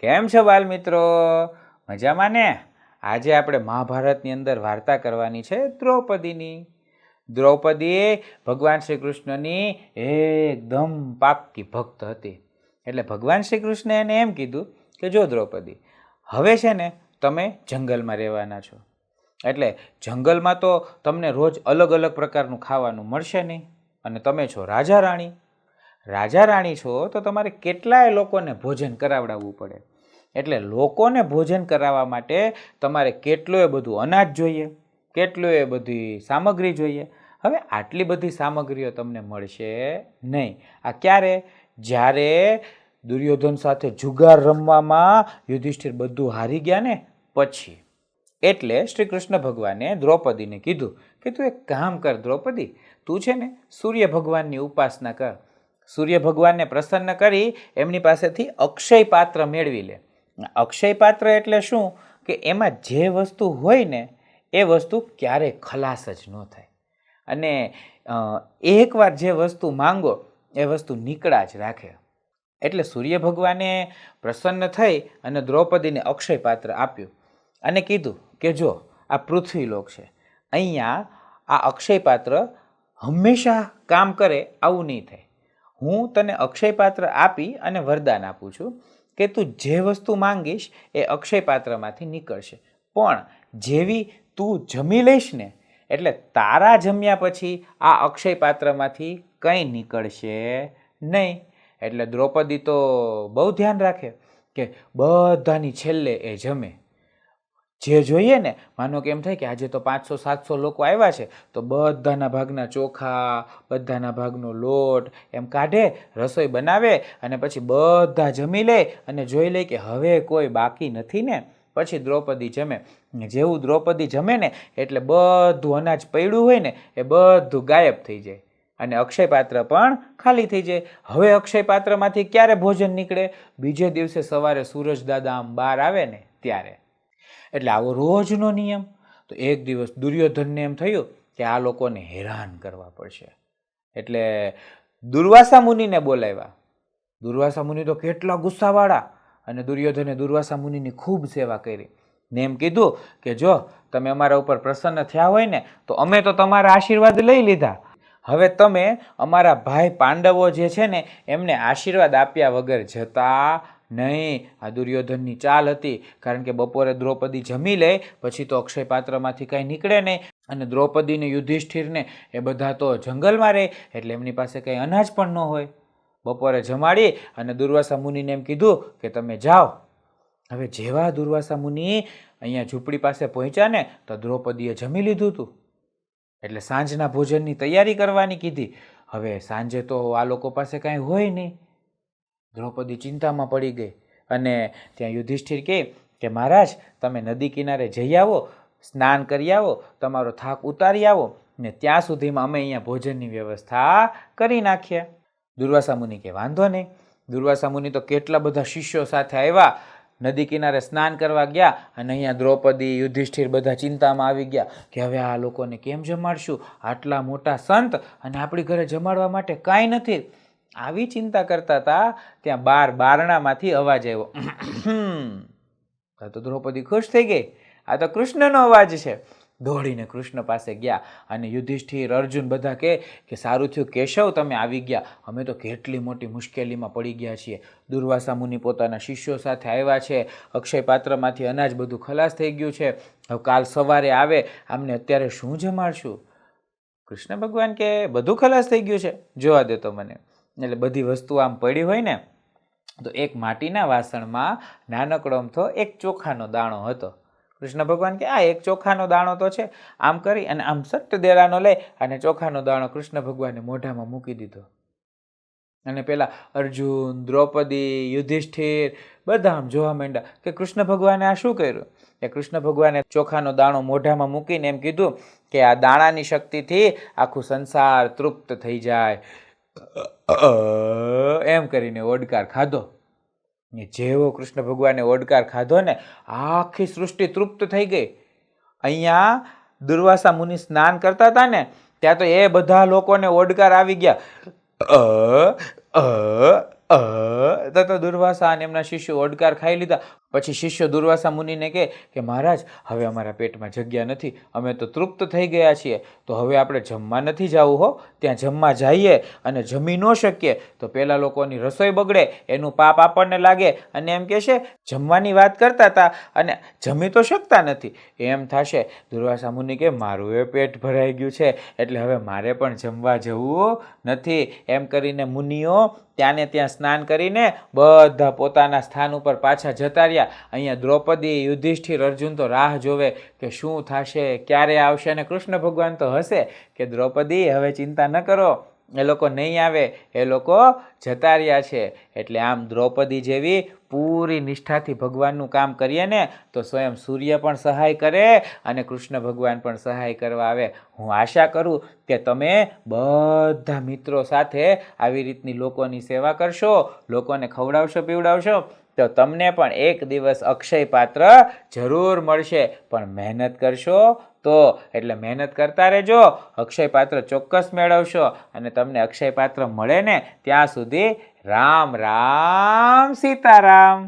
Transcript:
કેમ છો બાલ મિત્રો? મજામાં ને? આજે આપણે મહાભારતની અંદર વાર્તા કરવાની છે દ્રૌપદીની. દ્રૌપદી ભગવાન શ્રી કૃષ્ણની એકદમ પાક્કી ભક્ત હતી. એટલે ભગવાન શ્રી કૃષ્ણે એને એમ કીધું કે જો દ્રૌપદી, હવે છે ને તમે જંગલમાં રહેવાના છો. એટલે જંગલમાં તો તમને રોજ અલગ અલગ પ્રકારનું ખાવાનું મળશે નહીં, અને તમે છો રાજા રાણી. રાજા રાણી છો તો તમારે કેટલાય લોકોને ભોજન કરાવડાવવું પડે. એટલે લોકોને ભોજન કરાવવા માટે તમારે કેટલું બધું અનાજ જોઈએ, કેટલું બધી સામગ્રી જોઈએ. હવે આટલી બધી સામગ્રીઓ તમને મળશે નહીં. આ ક્યારે? જ્યારે દુર્યોધન સાથે જુગાર રમવામાં યુધિષ્ઠિર બધું હારી ગયા ને પછી. એટલે શ્રી કૃષ્ણ ભગવાને દ્રૌપદીને કીધું કે તું એક કામ કર દ્રૌપદી, તું છે ને સૂર્ય ભગવાનની ઉપાસના કર. સૂર્ય ભગવાનને પ્રસન્ન કરી એમની પાસેથી અક્ષય પાત્ર મેળવી લે. અક્ષય પાત્ર એટલે શું? કે એમાં જે વસ્તુ હોય ને એ વસ્તુ ક્યારેય ખલાસ જ ન થાય, અને એકવાર જે વસ્તુ માંગો એ વસ્તુ નીકળા જ રાખે. એટલે સૂર્ય ભગવાને પ્રસન્ન થઈ અને દ્રૌપદીને અક્ષય પાત્ર આપ્યું અને કીધું કે જો આ પૃથ્વીલોક છે, અહીંયા આ અક્ષય પાત્ર હંમેશા કામ કરે આવું નહીં થાય. હું તને અક્ષય પાત્ર આપી અને વરદાન આપું છું કે તું જે વસ્તુ માંગીશ એ અક્ષય પાત્રમાંથી નીકળશે, પણ જેવી તું જમી લઈશ ને એટલે તારા જમ્યા પછી આ અક્ષય પાત્રમાંથી કંઈ નીકળશે નહીં. એટલે દ્રૌપદી તો બહુ ધ્યાન રાખે કે બધાની છેલ્લે એ જમે. જે જોઈએ ને, માનો કે એમ થાય કે આજે તો 500-700 લોકો આવ્યા છે તો બધાના ભાગના ચોખા, બધાના ભાગનો લોટ એમ કાઢે, રસોઈ બનાવે અને પછી બધા જમી લે અને જોઈ લે કે હવે કોઈ બાકી નથી ને પછી દ્રૌપદી જમે. જેવું દ્રૌપદી જમે ને એટલે બધું અનાજ પડ્યું હોય ને એ બધું ગાયબ થઈ જાય અને અક્ષય પાત્ર પણ ખાલી થઈ જાય. હવે અક્ષય પાત્રમાંથી ક્યારે ભોજન નીકળે? બીજે દિવસે સવારે સૂરજ દાદા આમ બહાર આવે ને ત્યારે. એટલે આવો રોજનો નિયમ. તો એક દિવસ દુર્યોધનને એમ થયું કે આ લોકોને હેરાન કરવા પડશે, એટલે દુર્વાસા મુનિને બોલાવ્યા. દુર્વાસા મુનિ તો કેટલા ગુસ્સાવાળા, અને દુર્યોધને દુર્વાસા મુનિની ખૂબ સેવા કરી ને એમ કીધું કે જો તમે અમારા ઉપર પ્રસન્ન થયા હોય ને તો અમે તો તમારા આશીર્વાદ લઈ લીધા, હવે તમે અમારા ભાઈ પાંડવો જે છે ને એમને આશીર્વાદ આપ્યા વગર જતા નહીં. આ દુર્યોધનની ચાલ હતી, કારણ કે બપોરે દ્રૌપદી જમી લે પછી તો અક્ષય પાત્રમાંથી કાંઈ નીકળે નહીં, અને દ્રૌપદીને યુધિષ્ઠિરને એ બધા તો જંગલમાં રહે એટલે એમની પાસે કંઈ અનાજ પણ ન હોય. બપોરે જમાડી અને દુર્વાસા મુનિને એમ કીધું કે તમે જાઓ. હવે જેવા દુર્વાસા મુનિ અહીંયા ઝૂંપડી પાસે પહોંચ્યા ને તો દ્રૌપદીએ જમી લીધું હતું, એટલે સાંજના ભોજનની તૈયારી કરવાની કીધી. હવે સાંજે તો આ લોકો પાસે કાંઈ હોય નહીં. દ્રૌપદી ચિંતામાં પડી ગઈ અને ત્યાં યુધિષ્ઠિર કહે કે મહારાજ તમે નદી કિનારે જઈ આવો, સ્નાન કરી આવો, તમારો થાક ઉતારી આવો ને ત્યાં સુધીમાં અમે અહીંયા ભોજનની વ્યવસ્થા કરી નાખીએ. દુર્વાસા મુનિ કે વાંધો નહીં. દુર્વાસા મુનિ તો કેટલા બધા શિષ્યો સાથે આવ્યા, નદી કિનારે સ્નાન કરવા ગયા, અને અહીંયા દ્રૌપદી યુધિષ્ઠિર બધા ચિંતામાં આવી ગયા કે હવે આ લોકોને કેમ જમાડશું? આટલા મોટા સંત અને આપણી ઘરે જમાડવા માટે કાંઈ નથી. આવી ચિંતા કરતા હતા ત્યાં બારણામાંથી અવાજ આવ્યો. તો દ્રૌપદી ખુશ થઈ ગઈ, આ તો કૃષ્ણનો અવાજ છે. દોડીને કૃષ્ણ પાસે ગયા અને યુધિષ્ઠિર, અર્જુન બધા કે સારું થયું કેશવ તમે આવી ગયા, અમે તો કેટલી મોટી મુશ્કેલીમાં પડી ગયા છીએ. દુર્વાસા મુનિ પોતાના શિષ્યો સાથે આવ્યા છે, અક્ષય પાત્રમાંથી અનાજ બધું ખલાસ થઈ ગયું છે, હવે કાલ સવારે આવે, આમને અત્યારે શું જમાડશું? કૃષ્ણ ભગવાન કે બધું ખલાસ થઈ ગયું છે, જોવા દે તો મને. એટલે બધી વસ્તુ આમ પડી હોય ને તો એક માટીના વાસણમાં નાનકડો અમથો એક ચોખાનો દાણો હતો. કૃષ્ણ ભગવાન કે આ એક ચોખાનો દાણો તો છે. આમ કરી અને આમ સટ્ટ દેરાનો લઈ અને ચોખાનો દાણો કૃષ્ણ ભગવાને મોઢામાં મૂકી દીધો. અને પેલા અર્જુન, દ્રૌપદી, યુધિષ્ઠિર બધા આમ જોવા માંડ્યા કે કૃષ્ણ ભગવાને આ શું કર્યું? એ કૃષ્ણ ભગવાને ચોખાનો દાણો મોઢામાં મૂકીને એમ કીધું કે આ દાણાની શક્તિથી આખું સંસાર તૃપ્ત થઈ જાય, એમ કરીને ઓડકાર ખાધો. જેવો કૃષ્ણ ભગવાને ઓડકાર ખાધો ને આખી સૃષ્ટિ તૃપ્ત થઈ ગઈ. અહીંયા દુર્વાસા મુનિ સ્નાન કરતા હતા ને ત્યાં તો એ બધા લોકોને ઓડકાર આવી ગયા. તો દુર્વાસા અને એમના શિષ્યો ઓડકાર ખાઈ લીધા. પછી શિષ્યો દુર્વાસા મુનિને કહે કે મહારાજ, હવે અમારા પેટમાં જગ્યા નથી, અમે તો તૃપ્ત થઈ ગયા છીએ, તો હવે આપણે જમવા નથી જવું હો. ત્યાં જમવા જઈએ અને જમી ન શકીએ તો પેલા લોકોની રસોઈ બગડે, એનું પાપ આપણને લાગે, અને એમ કહેશે જમવાની વાત કરતા હતા અને જમી તો શકતા નથી, એમ થશે. દુર્વાસા મુનિ કે મારું એ પેટ ભરાઈ ગયું છે, એટલે હવે મારે પણ જમવા જવું નથી. એમ કરીને મુનિઓ ત્યાંને ત્યાં સ્નાન કરીને બધા પોતાના સ્થાન ઉપર પાછા જતા રહ્યા. અહીંયા દ્રૌપદી, યુધિષ્ઠિર, અર્જુન તો રાહ જોવે કે શું થશે, ક્યારે આવશે. અને કૃષ્ણ ભગવાન તો હશે કે દ્રૌપદી હવે ચિંતા ન કરો, એ લોકો નહીં આવે, એ લોકો જતા રહ્યા છે. એટલે આમ દ્રૌપદી જેવી પૂરી નિષ્ઠાથી ભગવાનનું કામ કરીએ ને તો સ્વયં સૂર્ય પણ સહાય કરે અને કૃષ્ણ ભગવાન પણ સહાય કરવા આવે. હું આશા કરું કે તમે બધા મિત્રો સાથે આવી રીતની લોકોની સેવા કરશો, લોકોને ખવડાવશો પીવડાવશો તો તમને પણ એક દિવસ અક્ષય પાત્ર જરૂર મળશે. પણ મહેનત કરશો તો, એટલે મહેનત કરતા રહેજો, અક્ષય પાત્ર ચોક્કસ મેળવશો. અને તમને અક્ષય પાત્ર મળે ને ત્યાં સુધી રામ રામ સીતારામ.